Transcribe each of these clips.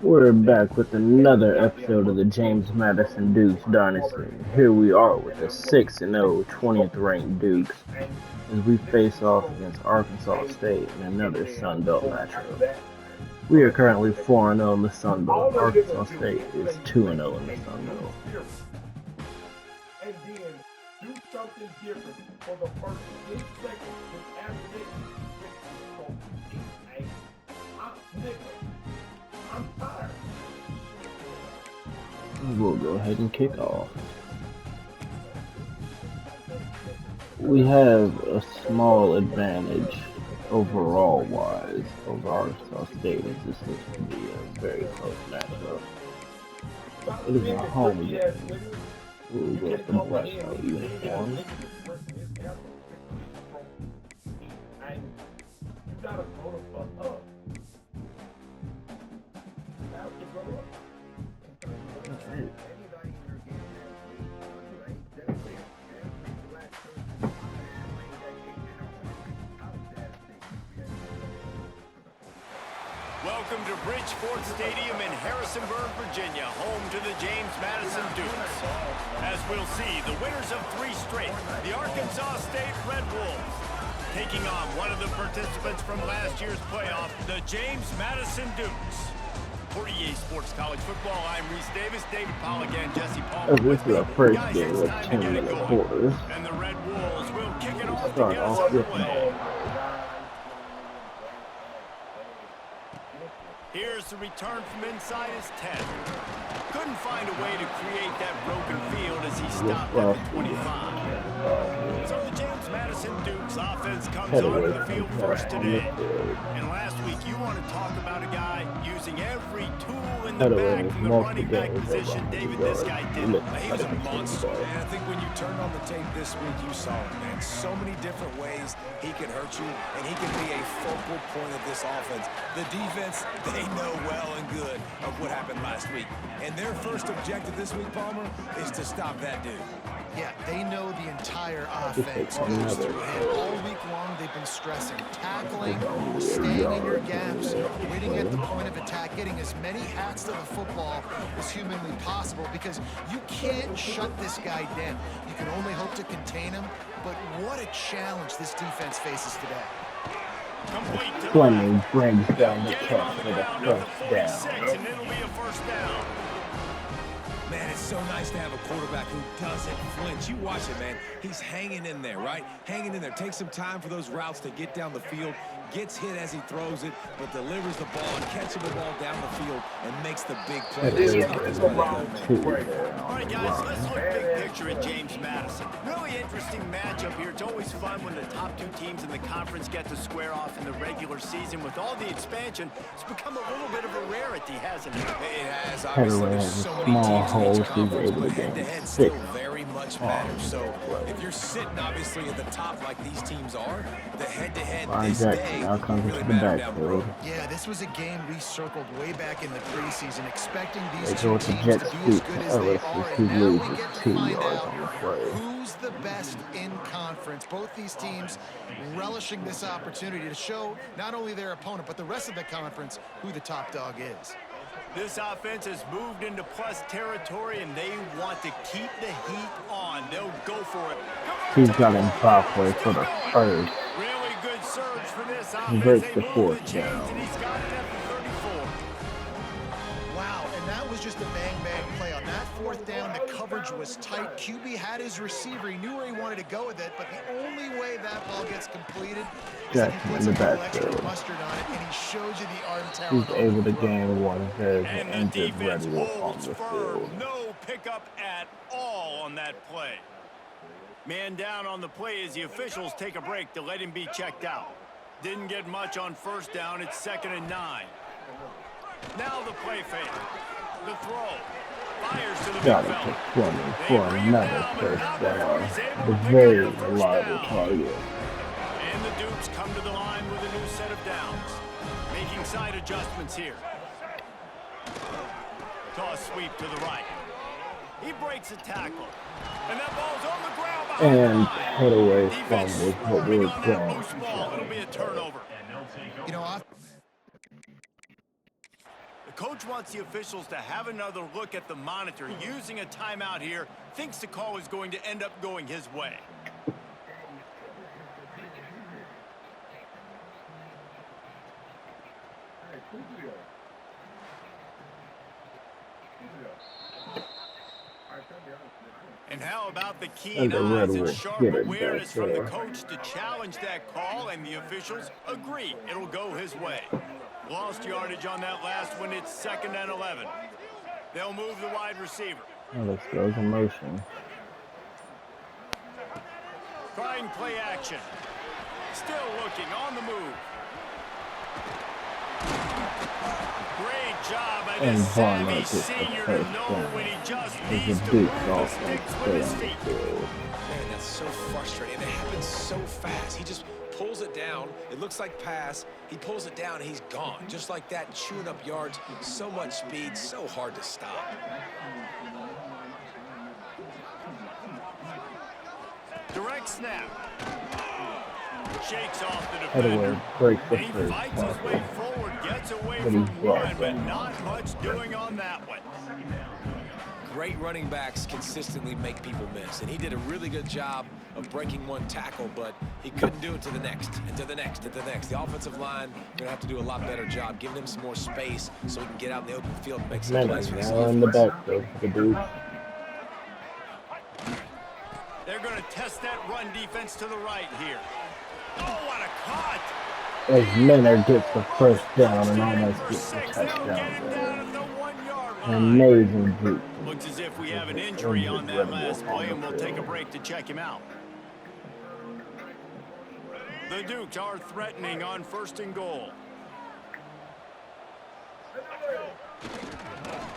We're back with another episode of the James Madison Dukes Dynasty. Here we are with the 6-0 20th ranked Dukes as we face off against Arkansas State in another Sun Belt matchup. We are currently 4-0 in the Sun Belt. Arkansas State is 2-0 in the Sun Belt. And then do something different for the first 8 seconds after I'm sick. I'm tired. We'll go ahead and kick off. We have a small advantage overall wise over Arkansas State, as this looks to be a very close matchup. It is a home game. We'll go with the brush out uniform. Welcome to Bridgeport Stadium in Harrisonburg, Virginia, home to the James Madison Dukes. As we'll see, the winners of 3 straight, the Arkansas State Red Wolves, taking on one of the participants from last year's playoff, the James Madison Dukes. For EA Sports College Football, I'm Reese Davis, David Polligan, Jesse Palmer This with is me. our first Guys, game it's with time to get it 10-minute going. quarters. And the Red Wolves will kick it off to Start get us off with underway. Here's the return from inside his 10. Couldn't find a way to create that broken field as he stopped at the 25. So the James Madison Dukes offense comes onto the field first today. And last week, you want to talk about a guy using every tool in the bag from the running back position. David, this guy did it. He was a monster, man. I think when you turned on the tape this week, you saw it, man. So many different ways he can hurt you, and he can be a focal point of this offense. The defense, they know well and good of what happened last week. And their first objective this week, Palmer, is to stop that dude. Yeah, they know the entire offense goes through him. All week long, they've been stressing, tackling, staying in your gaps, waiting at the point of attack, getting as many hats to the football as humanly possible, because you can't shut this guy down. You can only hope to contain him, but what a challenge this defense faces today. Fleming brings down the catch for the first down. And it'll be a first down. Man, it's so nice to have a quarterback who doesn't flinch. You watch it, man. He's hanging in there, right? Hanging in there. Takes some time for those routes to get down the field. Gets hit as he throws it, but delivers the ball and catches the ball down the field and makes the big play. All right, guys, let's look big picture at James Madison. Really interesting matchup here. It's always fun when the top 2 teams in the conference get to square off in the regular season. With all the expansion, it's become a little bit of a rarity, hasn't it? It has. Obviously, there's so many teams in each conference, but head-to-head still very much matters. So if you're sitting, obviously, at the top like these teams are, the head-to-head this day really matters down the road. Yeah, this was a game we circled way back in the preseason, expecting these 2 teams to be as good as they are, and now we get to find out who's the best in conference. Both these teams relishing this opportunity to show not only their opponent, but the rest of the conference who the top dog is. This offense has moved into plus territory, and they want to keep the heat on. They'll go for it. He's got him halfway for the first. Really good surge for this offense. Converts the They move fourth the chains, down. and he's got it at the 34. Wow, and that was just a bang-bang play. On that 4th down, the coverage was tight. QB had his receiver. He knew where he wanted to go with it, but the only way that ball gets completed is if he puts a little extra mustard on it, and he shows you the arm talent. He's able to gain one head And the injured defense ready on holds the firm. field. No pickup at all on that play. Man down on the play as the officials take a break to let him be checked out. Didn't get much on first down. It's 2nd and 9. Now the play fake. The throw. Fires to the Got big it fella. to Fleming They for bring him another down, but first not down. before he's able A to pick very up the first reliable down. target. And the Dukes come to the line with a new set of downs. Making side adjustments here. Toss sweep to the right. He breaks a tackle. And that ball's on the ground behind And the line. head away Defense from was what swarming we were on that going loose ball. It'll be a turnover. You know, The coach wants the officials to have another look at the monitor. Using a timeout here, thinks the call is going to end up going his way. And how about the keen eyes and sharp awareness from the coach to challenge that call, and the officials agree it'll go his way. Lost yardage on that last one. It's 2nd and 11. They'll move the wide receiver. Oh, let's go in motion. Trying play action. Still looking on the move. Great job by the savvy senior to know when he just needs to move the sticks with his feet. Man, that's so frustrating. It happens so fast. He just pulls it down. It looks like pass. He pulls it down, and he's gone. Just like that, chewing up yards. So much speed, so hard to stop. Direct snap. Shakes off the defender. And he fights his way forward, gets away from one, but not much doing on that one. Great running backs consistently make people miss, and he did a really good job of breaking one tackle, but he couldn't do it to the next, and to the next, and to the next. The offensive line going to have to do a lot better job, giving him some more space so he can get out in the open field and make some plays for this offense. In the back, though, the dude. They're going to test that run defense to the right here. Oh, what a cut! As Leonard gets the first down and almost gets the touchdown. Amazing juke. Looks as if we have an injury on that last play, and we'll take a break to check him out. The Dukes are threatening on 1st and goal.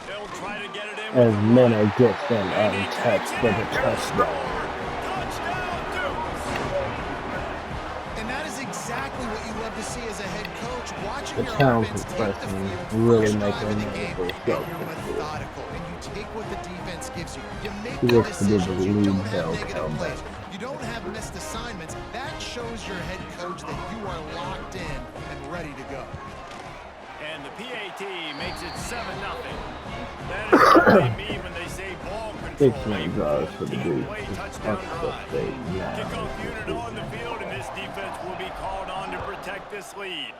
They'll try to get it in. As Leonard gets them untouched for the touchdown. Exactly what you love to see as a head coach. Watching the your talented offense take the person field really first make drive of the them game, go. and you're methodical, and you take what the defense gives you. You make He the looks to be the decisions. You lead don't have bell negative cow plays. You don't have missed assignments. That shows your head coach that you are locked in and ready to go. And the PAT makes it 7-0. That is what they mean when they say ball control. 6 yards for the Dukes. Touchdown drive. Kickoff unit on the field, and this defense will be called on to protect this lead.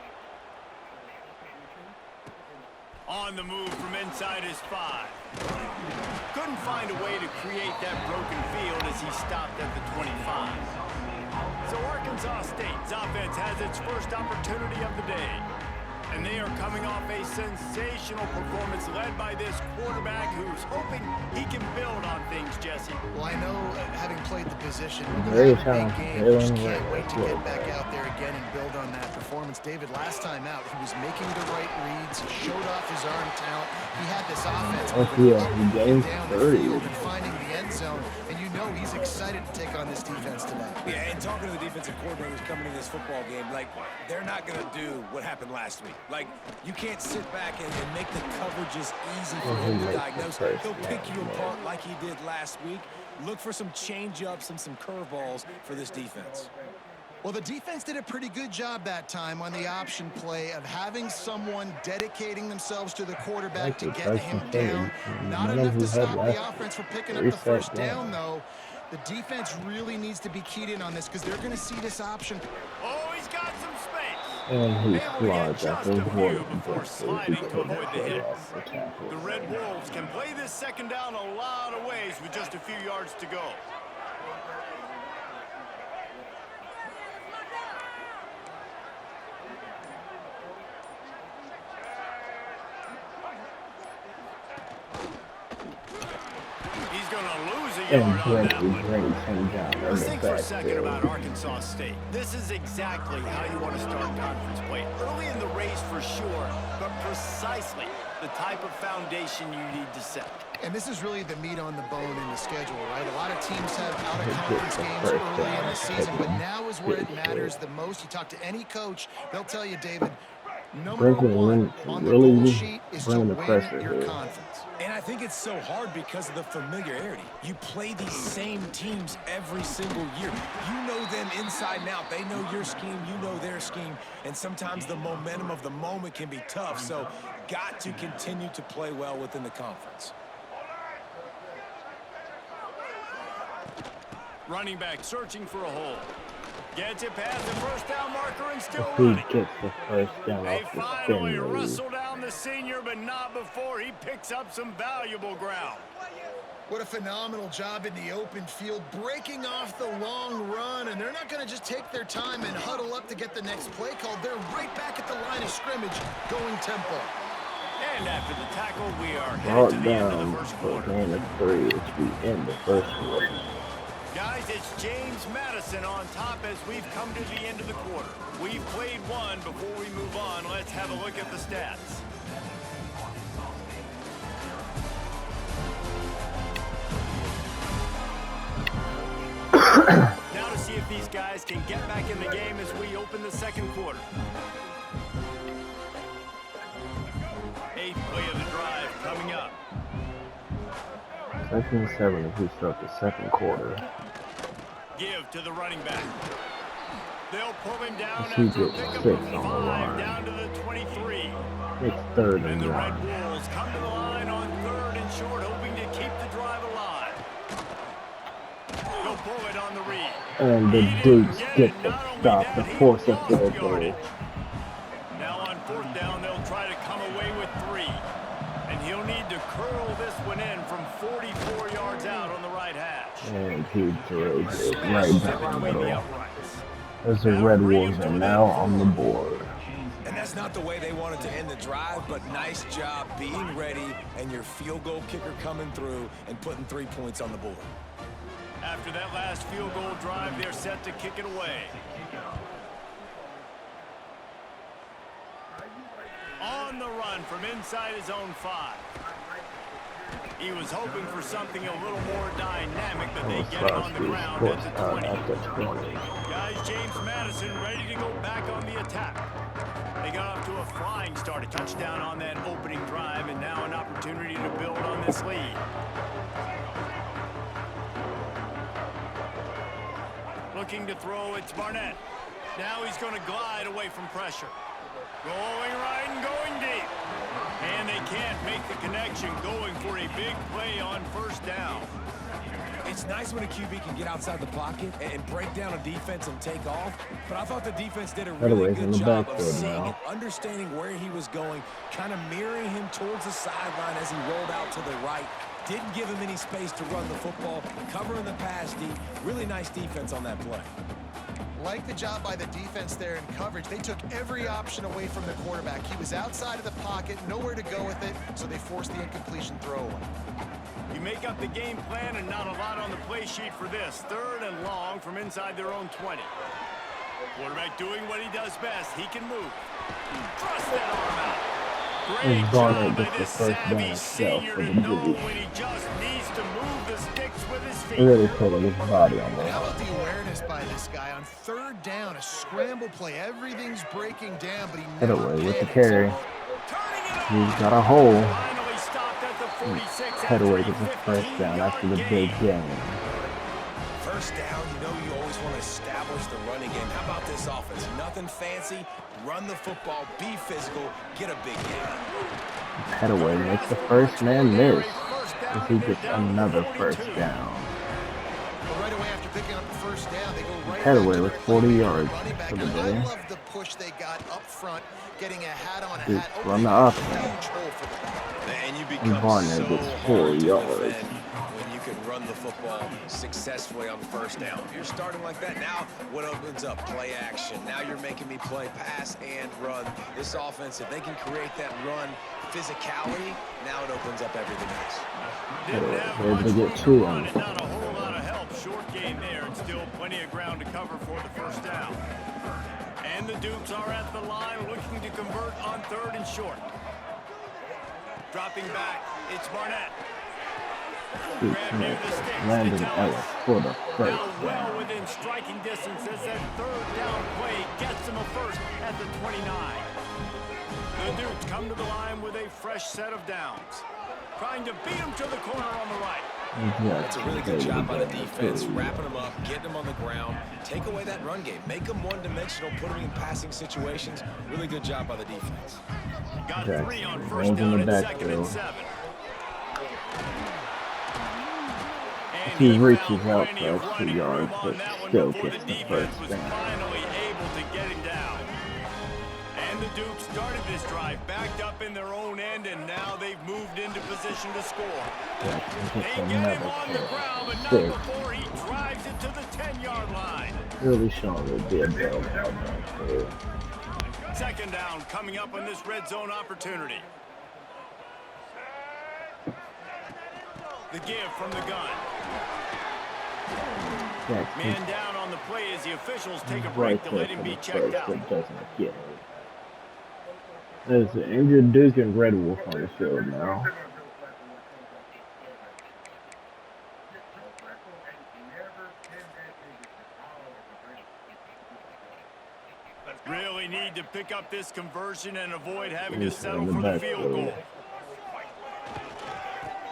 On the move from inside his 5. Couldn't find a way to create that broken field as he stopped at the 25. So Arkansas State's offense has its first opportunity of the day. And they are coming off a sensational performance led by this quarterback who's hoping he can build on things, Jesse. Well, I know, having played the position, very big game, talented. just can't wait to get back out there again and build on that performance. David, last time out, he was making the right reads. He showed off his arm talent. He had this offense moving up and down the field and finding the end zone. And you know he's excited to take on this defense today. Yeah, and talking to the defensive coordinators coming in this football game, like, they're not going to do what happened last week. Like, you can't sit back and make the coverages easy for him to diagnose. He'll pick you apart like he did last week. Look for some change-ups and some curveballs for this defense. Well, the defense did a pretty good job that time on the option play of having someone dedicating themselves to the quarterback to get him down. Not enough to stop the offense from picking up the first down, though. The defense really needs to be keyed in on this because they're going to see this option. Oh, he's got some space. And he slides after the quarter before sliding to avoid the hit. The Red Wolves can play this second down a lot of ways with just a few yards to go. Let's think for a second about Arkansas State. This is exactly how you want to start conference play. Early in the race for sure, but precisely the type of foundation you need to set. And this is really the meat on the bone in the schedule, right? A lot of teams have out-of-conference games early in the season, but now is where it matters the most. You talk to any coach, they'll tell you, David, number one on the goal sheet is to win your conference. And I think it's so hard because of the familiarity. You play these same teams every single year. You know them inside and out. They know your scheme, you know their scheme, and sometimes the momentum of the moment can be tough. So got to continue to play well within the conference. Running back searching for a hole. Gets it past the first down marker and still He running. gets the first down They off the finally spin move. wrestle down the senior, but not before he picks up some valuable ground. What a phenomenal job in the open field, breaking off the long run, and they're not going to just take their time and huddle up to get the next play called. They're right back at the line of scrimmage, going tempo. And after the tackle, we are headed Brought to the end of down the first for a quarter. gain of 3 as we end the first quarter. Guys, it's James Madison on top as we've come to the end of the quarter. We've played one. Before we move on, let's have a look at the stats. Now to see if these guys can get back in the game as we open the second quarter. 8th play of the drive coming up. 2nd and 7 as we start the second quarter. Give to the running back. They'll pull him down He after a gets pickup 6 of on the 5 line. down to the 23. It's 3rd And and the Red 1. Wolves come to the line on 3rd and short, hoping to keep the drive alive. They'll pull it on the read. And the He Dukes didn't get it. the Not only stop that, to he force a lost field goal. yardage. Now on 4th down, they'll try to come away with 3. And he'll need to curl this one in from 44 yards out on the right hash. And he throws it right Smashes it down the between the middle. uprights. As the Red Wolves are now on the board. And that's not the way they wanted to end the drive, but nice job being ready and your field goal kicker coming through and putting 3 points on the board. After that last field goal drive, they're set to kick it away. On the run from inside his own 5. He was hoping for something a little more dynamic, but they get him on the ground at the 20. Guys, James Madison ready to go back on the attack. They got off to a flying start, a touchdown on that opening drive, and now an opportunity to build on this lead. Looking to throw, it's Barnett. Now he's going to glide away from pressure. Going right and going deep. And they can't make the connection, going for a big play on 1st down. It's nice when a QB can get outside the pocket and break down a defense and take off, but I thought the defense did a really good job of seeing it, understanding where he was going, kind of mirroring him towards the sideline as he rolled out to the right. Didn't give him any space to run the football, covering the pass deep. Really nice defense on that play. Like the job by the defense there in coverage. They took every option away from the quarterback. He was outside of the pocket, nowhere to go with it, so they forced the incompletion throwaway. You make up the game plan and not a lot on the play sheet for this. 3rd and long from inside their own 20. Quarterback doing what he does best. He can move. Thrust that arm out. Great job by this savvy senior to know when he just needs to move the sticks with his feet. Really putting his body on How there. about the awareness by this guy on 3rd down, a scramble play. Everything's breaking down, but he Hit never away with the panics. carry. Turning it He's on. got a hole. Finally stopped at the 46. Head away after with the a 1st down after the 15-yard big gain. game. 1st down, you know you always want to establish the running game. How about this offense? Nothing fancy. Run the football, be physical, get a big gain. Head away makes the 1st man miss as he gets another 1st down. But right away after picking up the 1st down, they go right Head back away to with their 40 playmaker, yards running back. for the I day. love the push they got up front, getting a hat-on Dukes hat, run opening the up a offense. huge hole for them. And you And become Barnett so gets 4 hard to yards. defend when you can run the football successfully on 1st down. You're starting like that. Now what opens up? Play action. Now you're making me play pass and run. This offense, if they can create that run physicality, now it opens up everything else. Didn't have They're able much to room get to 2 run on and the not a whole lot of help. Short gain there and still plenty of ground to cover for the 1st down. And the Dukes are at the line looking to convert on 3rd and short. Dropping back, it's Barnett. Grab near the sticks. Landon to Ellis for the 1st Now well down. within striking distance as that 3rd down play gets him a 1st at the 29. The Dukes come to the line with a fresh set of downs. Trying to beat him to the corner on the right. That's a really good job by the defense, wrapping them up, getting them on the ground, take away that run game, make them one-dimensional, put them in passing situations. Really good job by the defense. Got 3 on first down and 2nd and 7. He reaches out for 2 yards, but still gets the first down. Finally able to get him down. And the Dukes started this drive backed up in their own end, and now they've moved into position to score. They get him on the ground, but not before he drives it to the 10-yard line. Really showing it would be a bail back there. 2nd down coming up on this red zone opportunity. The give from the gun. Man down on the play as the officials take a break to let him be checked out. Doesn't get it. There's an injured Duke and Red Wolf on the field now. Really need to pick up this conversion and avoid having to settle for the field goal.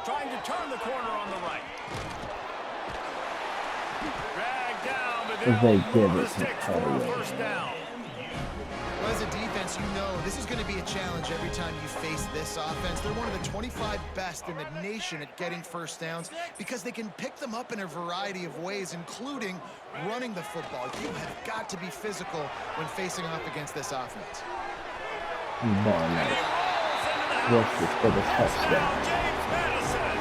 Trying to turn the corner on the right. Dragged down, but they'll move the sticks for a first down. Well, as a defense, you know this is going to be a challenge every time you face this offense. They're one of the 25 best in the nation at getting first downs because they can pick them up in a variety of ways, including running the football. You have got to be physical when facing off against this offense. For the touchdown. James Madison.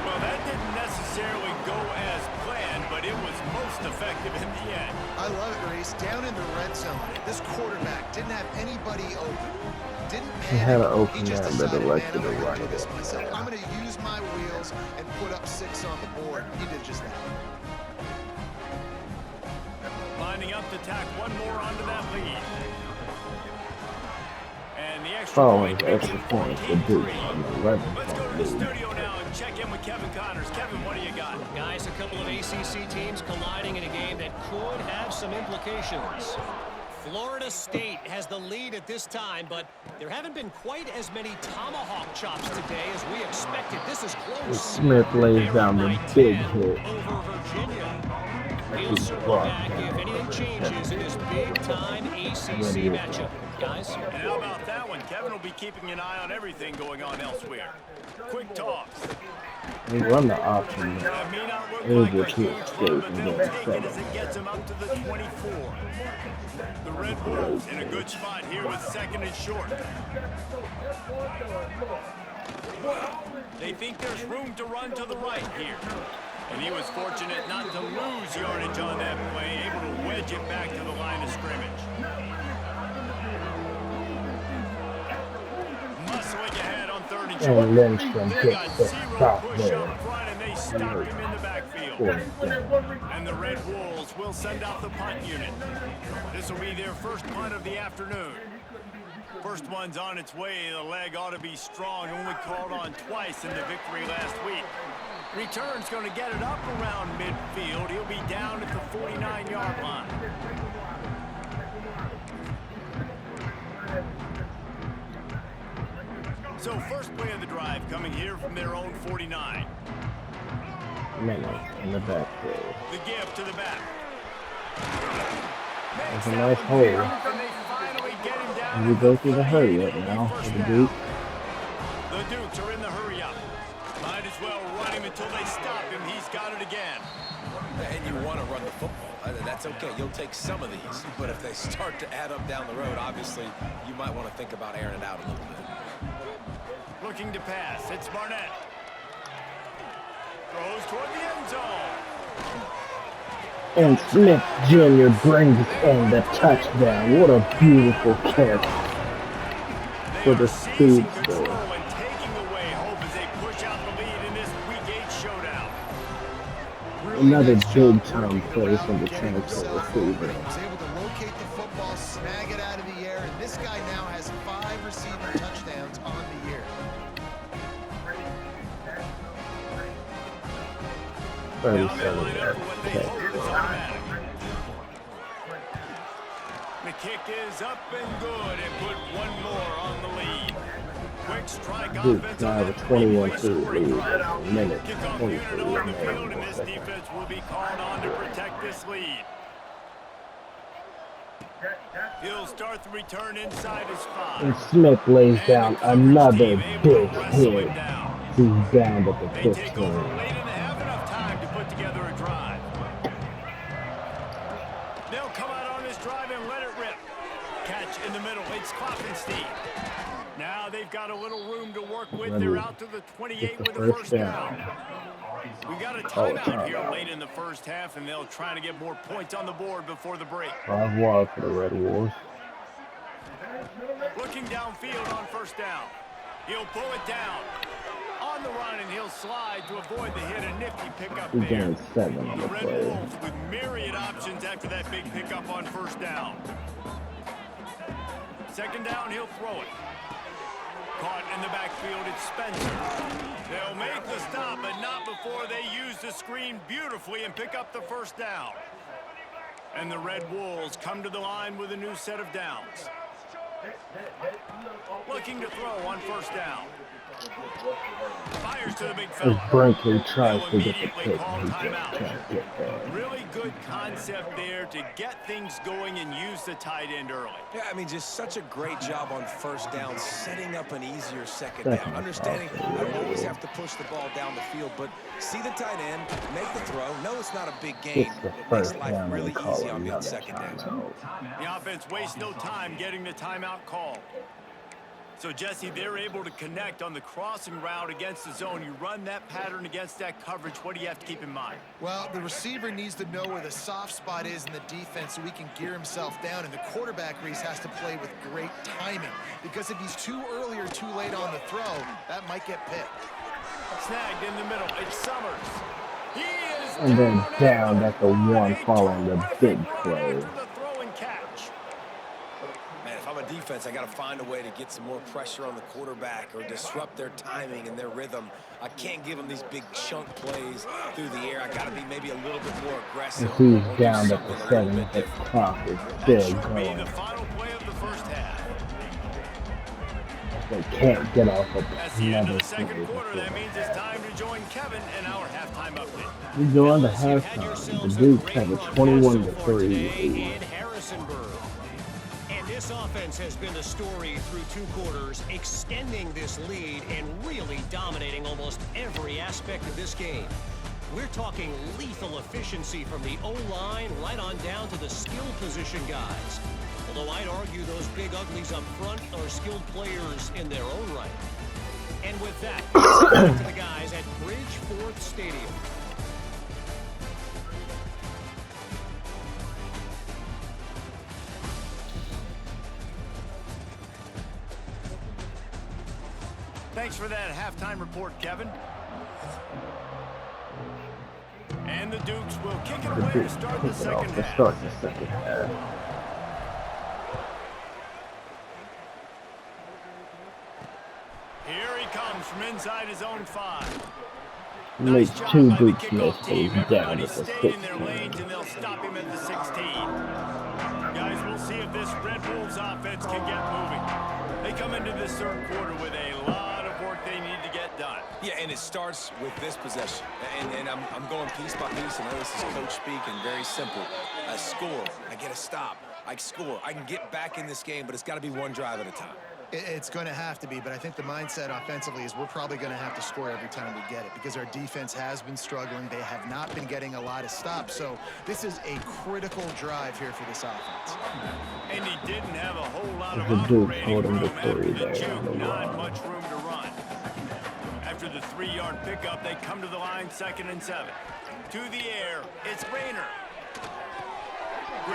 Well, that didn't necessarily go as planned, but it was most effective in the end. I love it, Reese. Down in the red zone, this quarterback didn't have anybody open. Didn't panic. He had an open He just man, but decided, elected man, to I'm going run to do this it. myself. I'm going to use my wheels and put up 6 on the board. He did just that. Lining up to tack one more onto that lead. And the extra Following point the extra makes it point, the Duke 14-3. on the 11 Let's go to point the lead. studio now and check in with Kevin Connors. Kevin, what do you got? Guys, a couple of ACC teams colliding in a game that could have some implications. Florida State has the lead at this time, but there haven't been quite as many tomahawk chops today as we expected. This is close. Smith lays down the big hit. Over Virginia. He'll circle back if anything changes in this big-time ACC matchup. Guys? And how about that one? Kevin will be keeping an eye on everything going on elsewhere. Quick toss. They run the option. That may not look It was like a just too huge run, escape but and they'll get take it seven. as it gets them up to the 24. The Red Wolves in a good spot here with 2nd and short. They think there's room to run to the right here. And he was fortunate not to lose yardage on that play, able to wedge it back to the line of scrimmage. Muscling ahead on 3rd and short. And Lindstrom They gets got the 0 stop push there. up front, and they stopped him in the backfield. And the Red Wolves will send out the punt unit. This will be their first punt of the afternoon. First one's on its way. The leg ought to be strong. Only called on twice in the victory last week. Return's going to get it up around midfield. He'll be down at the 49-yard line. So first play of the drive coming here from their own 49. Minutes in the backfield. The give to the back. There's a nice hole. And they finally get him down. And we go through the hurry up now for the Duke. The Dukes are in the hurry up. Might as well run him until they stop him. He's got it again. And you want to run the football. That's okay. You'll take some of these. But if they start to add up down the road, obviously, you might want to think about airing it out a little bit. Looking to pass. It's Barnett. Throws toward the end zone. And Smith Jr. brings in the touchdown. What a beautiful catch for the speedster. And taking away hope as they push out the lead in this Week 8 showdown. Another big-time play from the transfer receiver. He was able to locate the football, snag it out of the air, and this guy now has 5 receiving touchdowns on the year. Now they 37 line up yards. for what they Okay. hope is automatic. kick is up and good and put one more on the lead. Quick strike Duke offense now on have a that 21-2 scoring lead. drive. Minute Kickoff 23 unit on the field, remaining. and this defense will be called on to protect this lead. He'll start the return inside his 5. And Smith lays And down the coverage another team able big to wrestle hit. him down. He's down at the They take over 15. late and have enough time to put together a drive. They'll come out on this drive and let it rip. Catch in the middle. It's Klopfenstein. Now they've got a little room to work with. They're out to the 28 with the first down. We got a timeout here late in the first half, and they'll try to get more points on the board before the break. 5 wide for the Red Wolves. Looking downfield on first down. He'll pull it down. On the run, and he'll slide to avoid the hit. A nifty pickup He there. gained 7 on The the Red play. Wolves with myriad options after that big pickup on first down. Second down, he'll throw it. Caught in the backfield, it's Spencer. They'll make the stop, but not before they use the screen beautifully and pick up the first down. And the Red Wolves come to the line with a new set of downs. Looking to throw on first down. Fires to the big As fella. Brinkley tries They'll to get the immediately pick, call he just timeout. can't get there. Really good concept there to get things going and use the tight end early. Yeah, I mean, just such a great job on first down, setting up an easier second down. Understanding I don't always have to push the ball down the field, but see the tight end, make the throw. No, it's not a big gain. It's the It makes first life down really and call easy on me on another second down. timeout. The offense wastes no time getting the timeout call. So, Jesse, they're able to connect on the crossing route against the zone. You run that pattern against that coverage. What do you have to keep in mind? Well, the receiver needs to know where the soft spot is in the defense so he can gear himself down, and the quarterback, Reese, has to play with great timing, because if he's too early or too late on the throw, that might get picked. Snagged in the middle. It's Summers. He is And then down the at the one following the terrific big run play. after the throw and catch. Man, if I'm a defense, I got to find a way to get some more pressure on the quarterback or disrupt their timing and their rhythm. I can't give them these big chunk plays through the air. I got to be maybe a little bit more aggressive. If he's or do down at something the a little 7, bit the different. clock is That still should be going. the final play of the first half. They can't get off of That's the end of another the second play. quarter. That means it's time to join Kevin and our halftime update. We go on to Fellas, you've had halftime. yourselves The a Dukes great have a broadcast 21 so to far 3 today lead. in Harrisonburg. And this offense has been the story through 2 quarters, extending this lead and really dominating almost every aspect of this game. We're talking lethal efficiency from the O-line right on down to the skill position guys. Although I'd argue those big uglies up front are skilled players in their own right. And with that, let's get back to the guys at Bridgeforth Stadium. Thanks for that halftime report, Kevin. And the Dukes will kick it The away to Dukes start kick the it second off to half. start the second half. Here he comes from inside his own 5. Makes Nice job 2 by the Dukes kickoff miss, but team. he's down Everybody at the staying in their 16. lanes, and they'll stop him at the 16. Guys, we'll see if this Red Wolves offense can get moving. They come into this third quarter with a lot of work they need to get done. Yeah, and it starts with this possession. And I'm going piece by piece. I know this is coach speak and very simple. I score. I get a stop. I score. I can get back in this game, but it's got to be one drive at a time. It's going to have to be, but I think the mindset offensively is we're probably going to have to score every time we get it, because our defense has been struggling. They have not been getting a lot of stops, so this is a critical drive here for this offense. And he didn't have a whole lot of The Dukes operating hold him room to after 3 the there on juke. the Not run. much room to run. After the 3-yard pickup, they come to the line 2nd and 7. To the air, it's Rayner.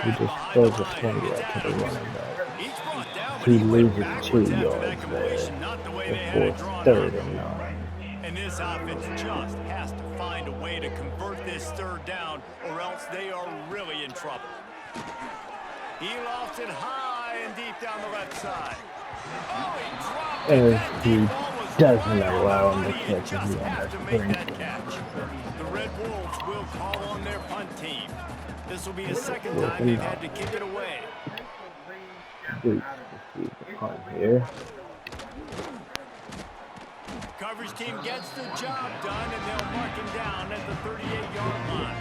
He just throws a 20 out to the running back. Each brought down, but He he went loses 2 backwards after that yards completion. there Not the way they had it before drawn 3rd up. and 9. And this offense just has to find a way to convert this 3rd down, or else they are really in trouble. He lost it high and deep down the left side. Oh, he dropped it. And That he deep ball was doesn't right allow on him the to money. You catch it. just He have has to to make bring that it. catch. The Red Wolves will call on their punt team. This will be the 2nd time Working they've out. had to kick it away. Dukes receive the punt here. Coverage team gets the job done, and they'll mark him down at the 38-yard line.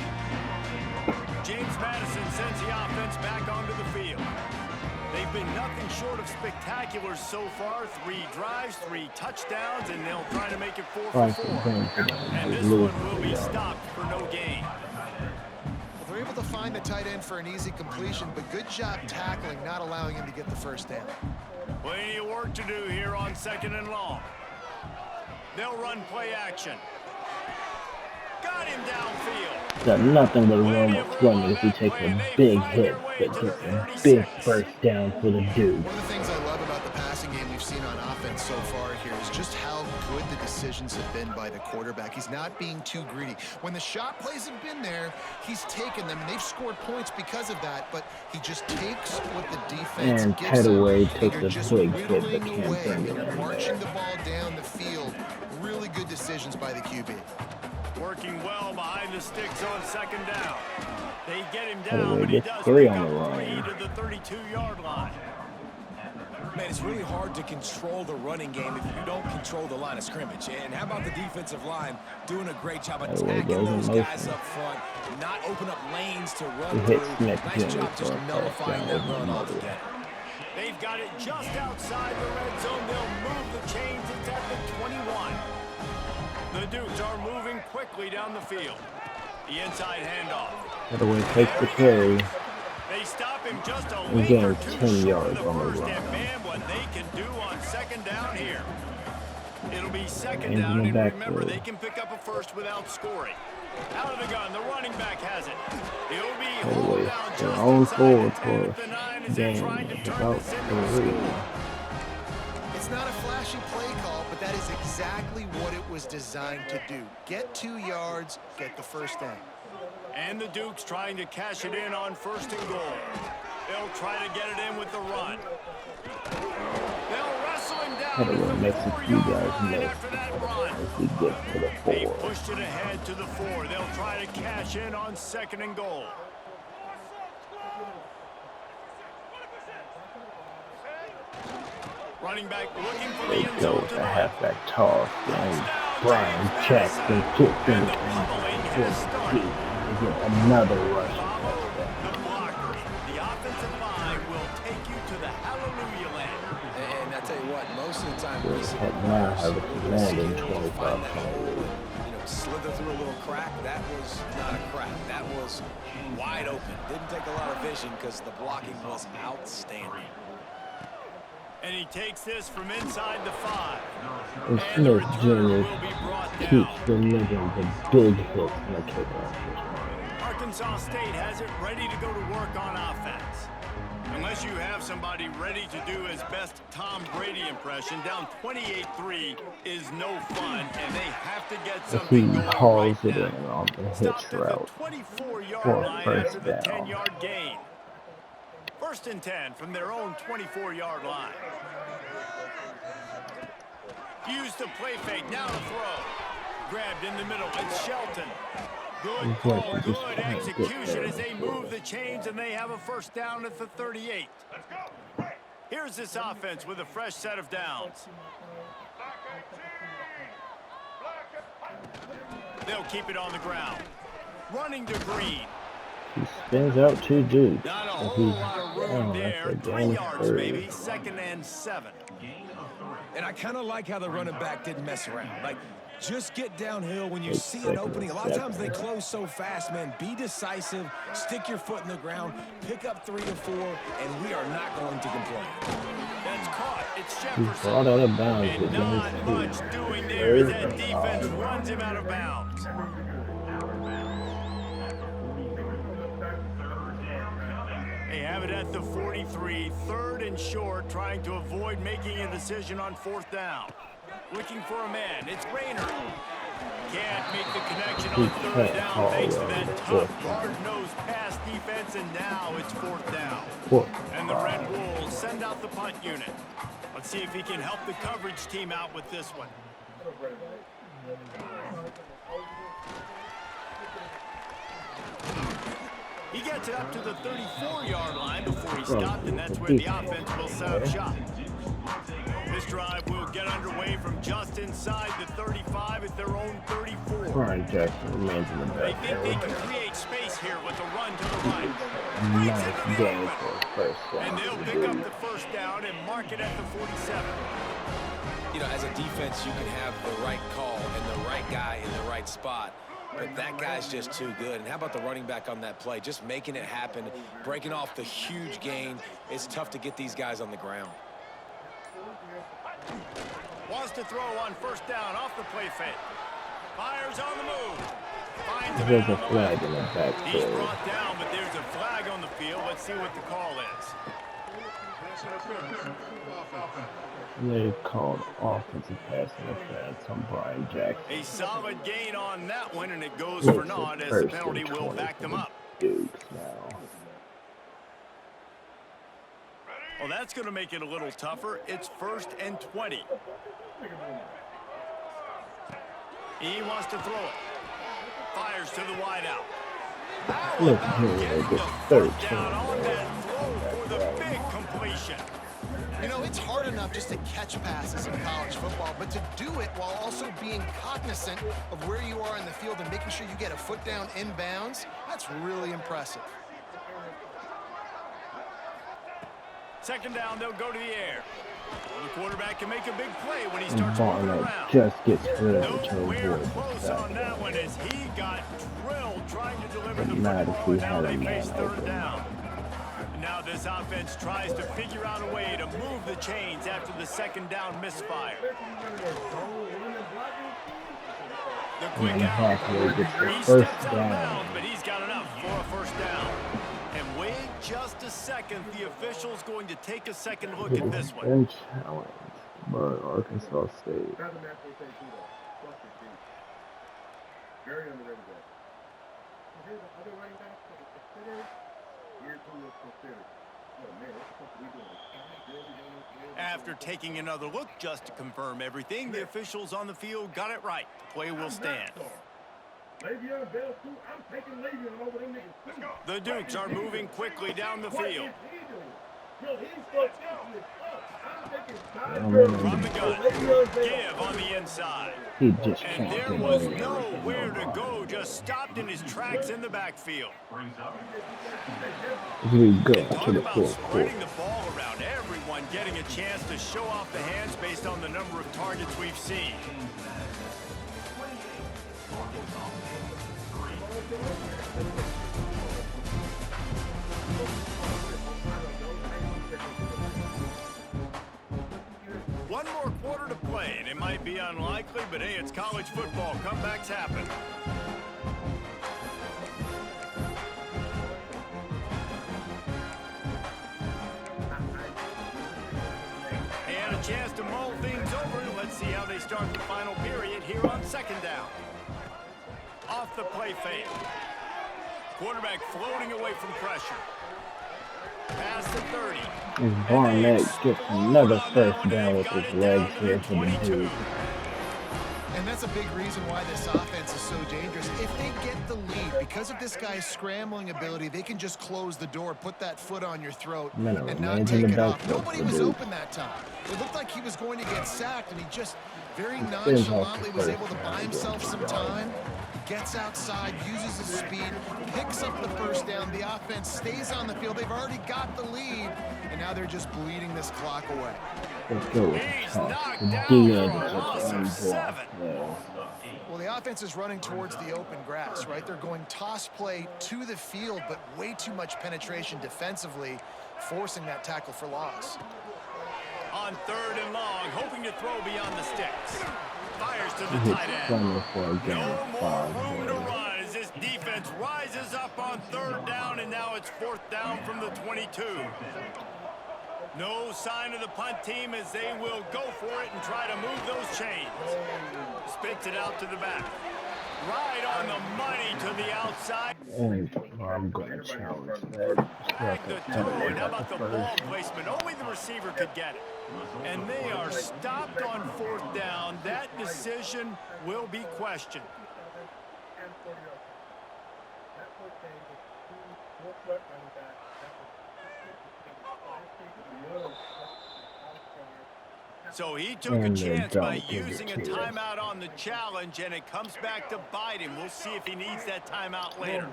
James Madison sends the offense back onto the field. They've been nothing short of spectacular so far. 3 drives, 3 touchdowns, and they'll try to make it 4 for 4. And this one will be stopped for no gain. Well, they're able to find the tight end for an easy completion, but good job tackling, not allowing him to get the first down. Plenty of work to do here on 2nd and long. They'll run play action. Got him downfield. Got nothing but room of running if he takes a big hit, but gets a big first down for the Dukes. One of the things I love about the passing game we've seen on offense so far here is just how good the decisions have been by the quarterback. He's not being too greedy. When the shot plays have been there, he's taken them, and they've scored points because of that, but he just takes what the defense And gives him. Petaway takes a Just big hit, but whittling can't away, bring it in marching the there. ball down the field. Really good decisions by the QB. Working well behind the sticks on 2nd down. They get him down, but he gets does 3 pick on up the 3 line. to the 32-yard line. Man, it's really hard to control the running game if you don't control the line of scrimmage. And how about the defensive line doing a great job attacking those guys up front, not open up lanes to run He hit through. Smith Nice Jr. job just for a first nullifying down that over run the middle. altogether. They've got it just outside the red zone. They'll move the chains. It's at the 21. The Dukes are moving quickly down the field. The inside handoff. Petaway takes the carry. They stop him just a And length gain or 10 two short yards of the on the first. run. And man, what they can do on 2nd down here. It'll be 2nd And down, in the and remember, backfield. they can pick up a first without scoring. Out of the gun, the running back has it. He'll be hauled down Their just own inside forward the 10 for at the 9 as they're game trying to turn about this into a 3. score. It's not a flashy play call, but that is exactly what it was designed to do. Get 2 yards, get the first down. And the Dukes trying to cash it in on 1st and goal. They'll try to get it in with the run. They'll wrestle him down Petaway at makes the a 4 few yard guys line miss after that run. as he gets to the They 4. pushed it ahead to the 4. They'll try to cash in on 2nd and goal. Running back looking for the They end go zone with to a the right. halfback toss, and Brian Jackson kicks in and deep to get another rush. The blockers, the offensive line will take you to the hallelujah land. And I tell you what, most of the time, They recent have now players have a really commanding skill, 25 find that point hole, lead. slither through a little crack. That was not a crack. That was wide open. Didn't take a lot of vision because the blocking was outstanding. And he takes this from inside the 5. And And the Smith returner Jr. will be brought keeps down. delivering the big hits in the kickoff. Arkansas State has it ready to go to work on offense. Unless you have somebody ready to do his best Tom Brady impression, down 28-3 is no fun, and they have to get As something he going hauls right it now. in on the hitch Stopped at route the 24-yard for a line first after the down. 10-yard gain. 1st and 10 from their own 24-yard line. Used to play fake, now to throw. Grabbed in the middle, it's Shelton. Good call, good execution as they move the chains and they have a 1st down at the 38. Here's this offense with a fresh set of downs. They'll keep it on the ground. Running to Green. He spins out 2 Dukes. Not a And whole he's lot of room down. there. That's a 3 gain yards 3. maybe, 2nd and 7. And I kind of like how the running back didn't mess around. Like, just get downhill when you It's see an 2nd opening. A and lot of times 7. they close so fast, man. Be decisive, stick your foot in the ground, pick up 3 to 4, and we are not going to complain. That's caught. It's He's Jefferson. brought out of bounds And with not his much feet. doing there as that 3rd defense and 5. runs him out of bounds. They have it at the 43, 3rd and short, trying to avoid making a decision on 4th down. Looking for a man. It's Rayner. Can't make the connection on 3rd down thanks to that tough, hard-nosed pass defense, and now it's 4th down. And the Red Wolves send out the punt unit. Let's see if he can help the coverage team out with this one. He gets it up to the 34-yard line before he stopped, and that's where the offense will set up shop. This drive will get underway from just inside the 35 at their own 34. Brian Jackson remains in the They back. think they can create space here with a run to the right. Nice game for a first down. And they'll pick up the first down and mark it at the 47. You know, as a defense, you can have the right call and the right guy in the right spot. But that guy's just too good. And how about the running back on that play? Just making it happen, breaking off the huge gain. It's tough to get these guys on the ground. Wants to throw on first down off the play fake. Fires on the move. Finds him There's out a on the flag left. in the back He's there. brought down, but there's a flag on the field. Let's see what the call is. They called offensive pass interference on Brian Jackson. A solid gain on that one, and it goes for naught as the penalty will back them up. Dukes now. Well, that's going to make it a little tougher. It's 1st and 20. He wants to throw it. Fires to the wide out. How Look about here, getting the the third first down on that throw for the big completion? You know, it's hard enough just to catch passes in college football, but to do it while also being cognizant of where you are in the field and making sure you get a foot down inbounds, that's really impressive. Second down, they'll go to the air. The quarterback can make a big play when he starts Barnett moving around. just gets rid of it to Nowhere avoid close the on sack. that one as he got drilled trying to deliver the Not if football, he and now had a they man face third open. down. Now this offense tries to figure out a way to move the chains after the second down misfire. The quick And out. halfway gets the He first steps out of down. bounds, but he's got enough for a first down. And wait just a second, the official's going to take a second look at this one. And challenged by Arkansas State. Very underrated guy. Here's the other running back to consider. Here's who was considered. Oh man, what the fuck are we doing? After taking another look just to confirm everything, the officials on the field got it right. The play will stand. Le'Veon Bell too. I'm taking Le'Veon over them niggas too. The Dukes are moving quickly down the field. Yo, he's fucked up. I'm taking From the gun, give on the inside. He just And can't there get was in. nowhere to go, just stopped in his tracks in the backfield. We go Talk to the about fourth quarter. spreading the ball around, everyone getting a chance to show off the hands based on the number of targets we've seen. One more quarter to play, and it might be unlikely, but hey, it's college football. Comebacks happen. And a chance to mull things over. Let's see how they start the final period here on second down. Off the play fake. Quarterback floating away from pressure. Pass to 30. And Barnett gets another first down with his legs here for the Dukes. And that's a big reason why this offense is so dangerous. If they get the lead, because of this guy's scrambling ability, they can just close the door, put that foot on your throat, Minimum, and man, not in take the it off. backfield Nobody for was Dukes. open that time. It looked like he was going to get sacked, and he just very Spins off nonchalantly the was first able to down, buy himself gets some the yard. time, gets outside, uses his speed, picks up the first down. The offense stays on the field. They've already got the lead, and now they're just bleeding this clock away. Let's go with He's the knocked toss. down The for end a of loss the of unblocked 7. there. Well, the offense is running towards the open grass, right? They're going toss play to the field, but way too much penetration defensively, forcing that tackle for loss. On third and long, hoping to throw beyond the sticks. Fires to the He tight hits end. Summer for a gain No of more 5 room to there. run as this defense rises up on third down, and now it's fourth down from the 22. No sign of the punt team as they will go for it and try to move those chains. Spits it out to the back. Right on the money to the outside. And I'm going to challenge that. Back the toe, and how about the ball placement? Only the receiver could get it. And they are stopped on fourth down. That decision will be questioned. So he took a And they chance by don't give it using a to us. timeout on the challenge, and it comes back to bite him. We'll see if he needs that timeout later.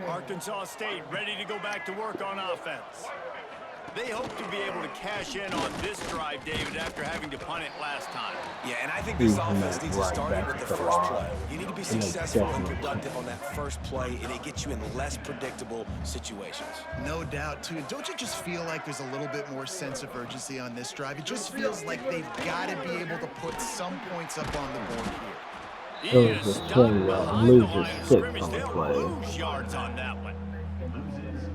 Arkansas State ready to go back to work on offense. They hope to be able to cash in on this drive, David, after having to punt it last time. Yeah, and I think this Using offense that needs to right start back with the to the first line. play. You need to be And they successful and definitely productive on that first play, and it gets you in less predictable situations. No doubt, too. Don't you just feel like there's a little bit more sense of urgency on this drive? It just feels like they've got to be able to put some points up on the board here. He It is was a stuck swing behind the loses line of 6 scrimmage. on the They'll play. lose yards on that one.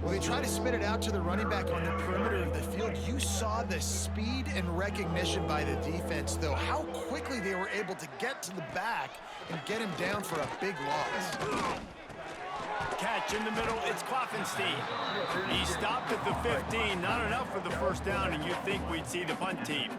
Well, they try to spit it out to the running back on the perimeter of the field. You saw the speed and recognition by the defense, though. How quickly they were able to get to the back and get him down for a big loss. Catch in the middle, it's Klopfenstein. He stopped at the 15, not enough for the first down, and you'd think we'd see the punt team.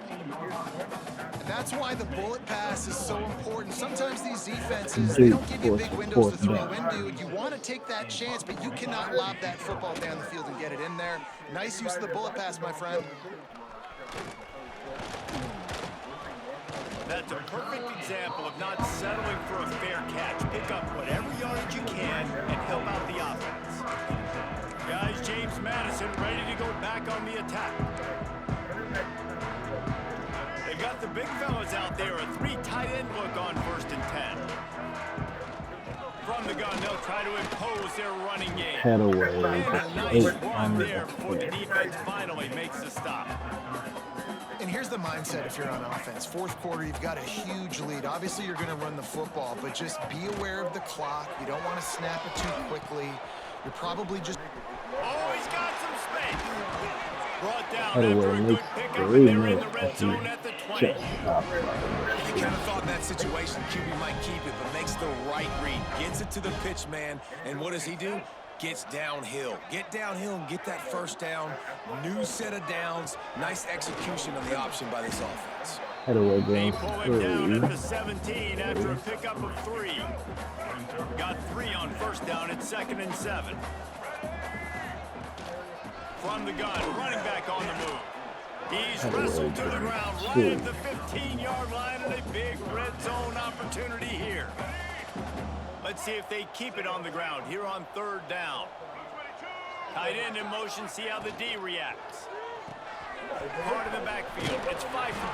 And that's why the bullet pass is so important. Sometimes these defenses, they don't give you big windows to throw into. You want to take that chance, but you cannot lob that football down the field and get it in there. Nice use of the bullet pass, my friend. That's a perfect example of not settling for a fair catch. Pick up whatever yardage you can and help out the offense. Guys, James Madison ready to go back on the attack. They've got the big fellas out there, a 3 tight end look on 1st and 10. From the gun, they'll try to impose their running game. Head away. And a nice run there before the defense finally makes the stop. And here's the mindset if you're on offense. Fourth quarter, you've got a huge lead. Obviously, you're going to run the football, but just be aware of the clock. You don't want to snap it too quickly. You're probably just... Oh, he's got some space. Brought down Head after away. a good Makes pickup, 3 and they're in minutes the red to zone at the 20. check up. You kind of thought in that situation QB might keep it, but makes the right read. Gets it to the pitch man, and what does he do? Gets downhill. Get downhill and get that first down. New set of downs. Nice execution on the option by this offense. Head away, They James. pull him down at the 17 after a pickup of 3. Got 3 on first down at 2nd and 7. From the gun, running back on the move. He's wrestled to the ground right at the 15-yard line, and a big red zone opportunity here. Let's see if they keep it on the ground here on 3rd down. Tight end in motion, see how the D reacts. Part of the backfield, it's Pfeiffer.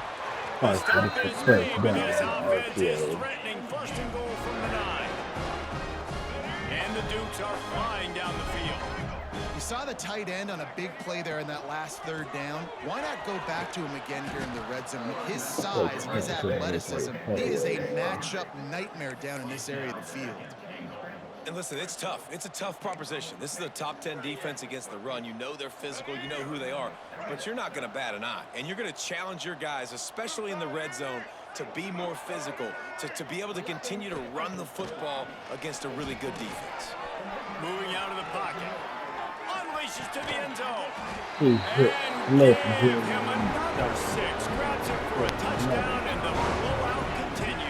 The stop is made, but this offense is threatening 1st and goal from the 9. And the Dukes are flying down the field. You saw the tight end on a big play there in that last 3rd down. Why not go back to him again here in the red zone? With his size, his athleticism, he is a matchup nightmare down in this area of the field. And listen, it's tough. It's a tough proposition. This is a top 10 defense against the run. You know they're physical. You know who they are. But you're not going to bat an eye. And you're going to challenge your guys, especially in the red zone, to be more physical, to be able to continue to run the football against a really good defense. Moving out of the pocket. Unleashes to the end zone. He hit And left give Jim. him another 6. Grabs it for a touchdown, and the blowout continues.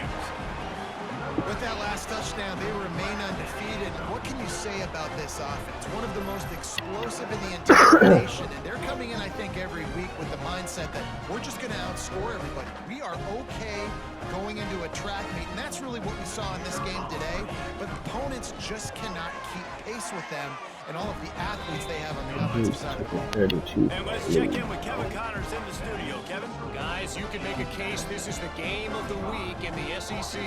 With that last touchdown, they remain undefeated. What can you say about this offense? One of the most explosive in the entire nation, and they're coming in, I think, every week with the mindset that we're just going to outscore everybody. We are okay going into a track meet, and that's really what we saw in this game today. But opponents just cannot keep pace with them and all of the athletes they have on the offensive side of the ball. 32. And let's check in with Kevin Connors in the studio. Kevin? Guys, you can make a case this is the game of the week in the SEC.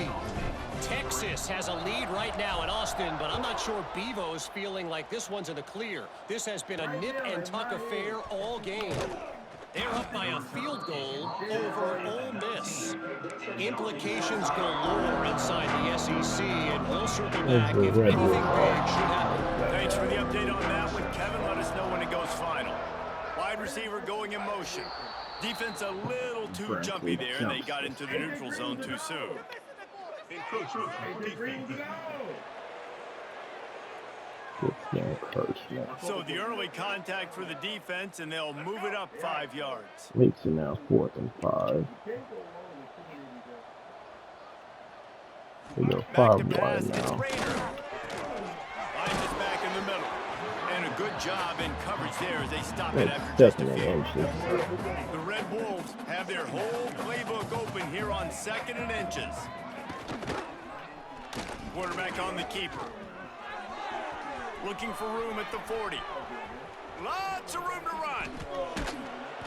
Texas has a lead right now in Austin, but I'm not sure Bevo's feeling like this one's in the clear. This has been a nip-and-tuck affair all game. They're up by a field goal over Ole Miss. Implications galore inside the SEC, and we'll circle back if anything big should happen. Thanks for the update on that one, Kevin. Let us know when it goes final. Wide receiver going in motion. Defense a little too jumpy there, and they got into the neutral zone too soon. So the early contact for the defense, and they'll move it up 5 yards. Makes it now 4th and 5. We go Back to 5 pass, wide it's now. Raider. Finds us back in the middle. And a good job in coverage there as they stop it after just a few. inches. The Red Wolves have their whole playbook open here on 2nd and inches. Quarterback on the keeper. Looking for room at the 40. Lots of room to run.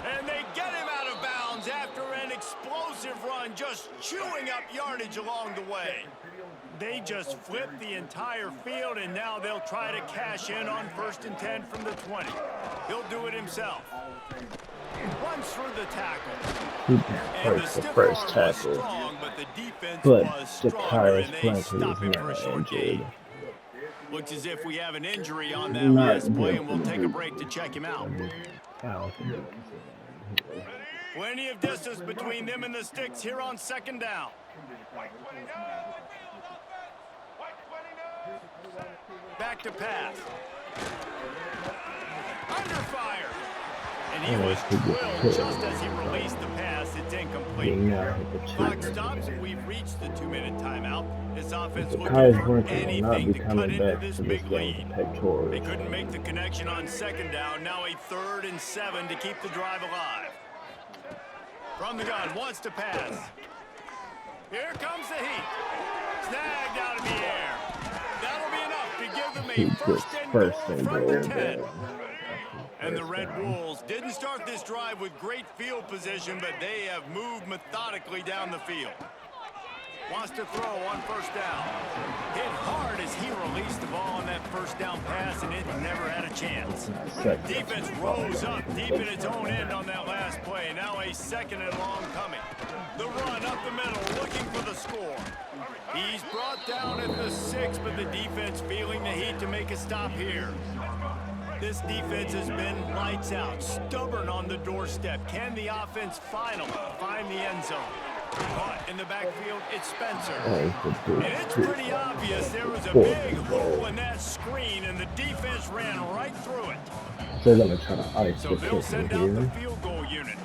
And they get him out of bounds after an explosive run, just chewing up yardage along the way. They just flipped the entire field, and now they'll try to cash in on 1st and 10 from the 20. He'll do it himself. Runs through the tackle. And the stiff arm was strong, but the defense was stronger, and they stop him for a short gain. Looks as if we have an injury on that last play, and we'll take a break to check him out. Plenty of distance between them and the sticks here on 2nd down. Back to pass. Under fire. And he was drilled just as he released the pass. It's incomplete. Clock stops, and we've reached the 2-minute timeout. This offense looking for anything to cut into this big lead. They couldn't make the connection on 2nd down. Now a 3rd and 7 to keep the drive alive. From the gun, wants to pass. Here comes the heat. Snagged out of the air. That'll be enough to give them a 1st and goal from the 10. And the Red Wolves didn't start this drive with great field position, but they have moved methodically down the field. Wants to throw on 1st down. Hit hard as he released the ball on that 1st down pass, and it never had a chance. Defense rose up deep in its own end on that last play. Now a 2nd and long coming. The run up the middle, looking for the score. He's brought down at the 6, but the defense feeling the heat to make a stop here. This defense has been lights out, stubborn on the doorstep. Can the offense finally find the end zone? Caught in the backfield, it's Spencer. And it's pretty obvious there was a big hole in that screen, and the defense ran right through it. They're going to try to ice So they'll send out the field goal unit.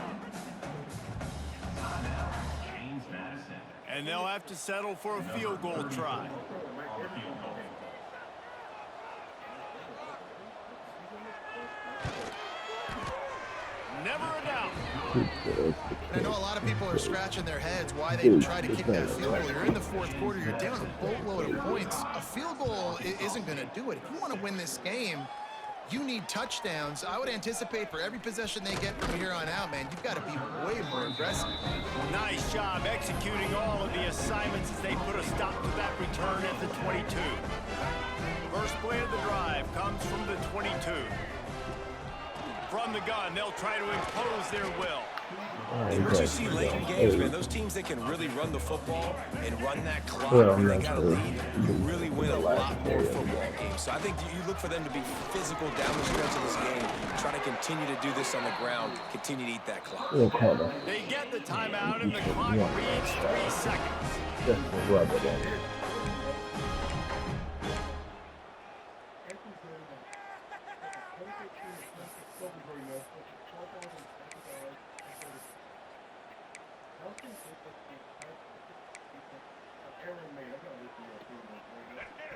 And they'll have to settle for a field goal try. Never a doubt. I know a lot of people are scratching their heads why they try to kick that field goal. You're in the 4th quarter. You're down a boatload of points. A field goal isn't going to do it. If you want to win this game, you need touchdowns. I would anticipate for every possession they get from here on out, man, you've got to be way more aggressive. Nice job executing all of the assignments as they put a stop to that return at the 22. First play of the drive comes from the 22. From the gun, they'll try to impose their will. And what you see late in games, man, those teams that can really run the football and run that clock when they got a lead really win a lot more football games. So I think you look for them to be physical down the stretch of this game, try to continue to do this on the ground, continue to eat that clock. They get the timeout, and the clock reads 3 seconds. Just to rub it in.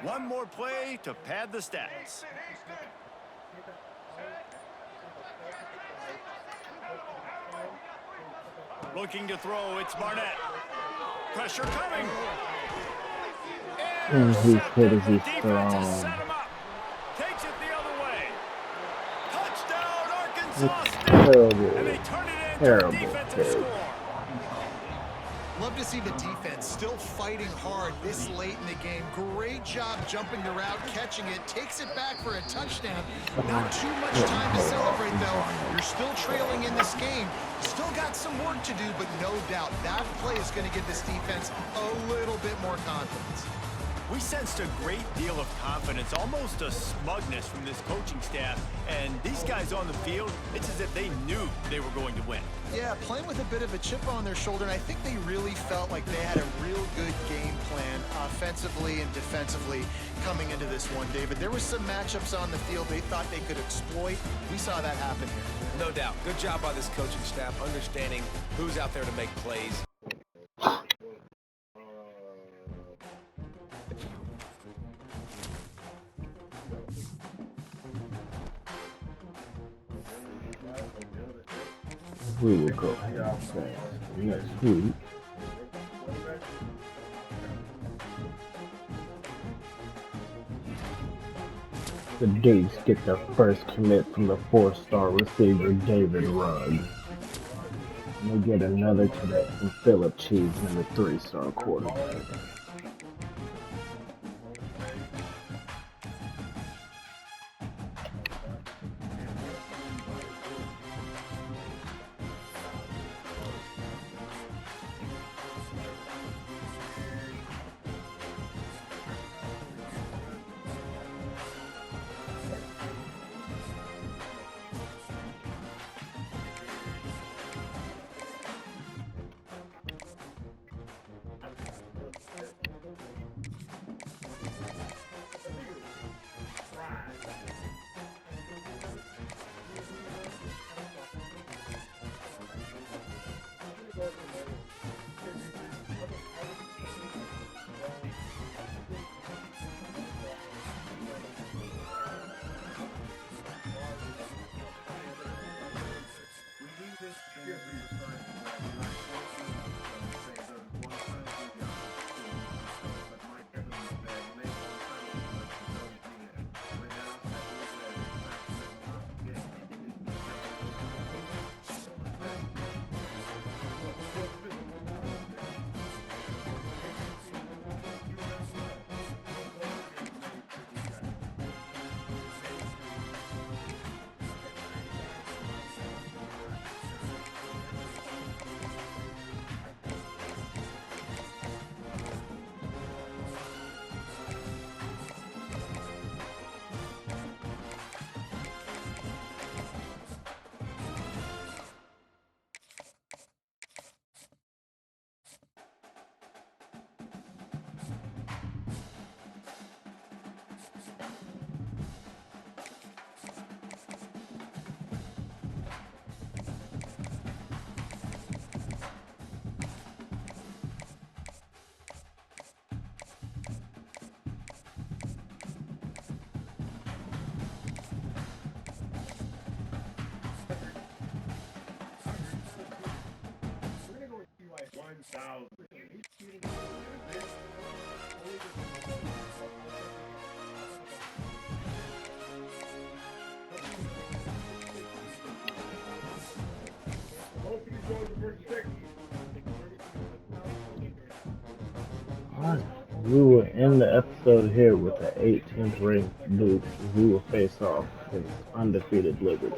One more play to pad the stats. Looking to throw, it's Barnett. Pressure coming. Who's he Defense has set him up. Takes it the other way. Touchdown, Arkansas State. And they turn it into a defensive score. Love to see the defense still fighting hard this late in the game. Great job jumping the route, catching it, takes it back for a touchdown. Not too much time to celebrate, though. You're still trailing in this game. Still got some work to do, but no doubt that play is going to give this defense a little bit more confidence. We sensed a great deal of confidence, almost a smugness from this coaching staff. And these guys on the field, it's as if they knew they were going to win. Yeah, playing with a bit of a chip on their shoulder, and I think they really felt like they had a real good game plan offensively and defensively coming into this one, David. There were some matchups on the field they thought they could exploit. We saw that happen here. No doubt. Good job by this coaching staff, understanding who's out there to make plays. we will go ahead and say next week. The Dukes get their first commit from the 4-star receiver David Ruggs. And they get another commit from Philip Cheeseman, the 3-star quarterback. Alright, we will end the episode here with the 18th ranked Dukes. We will face off against undefeated Liberty.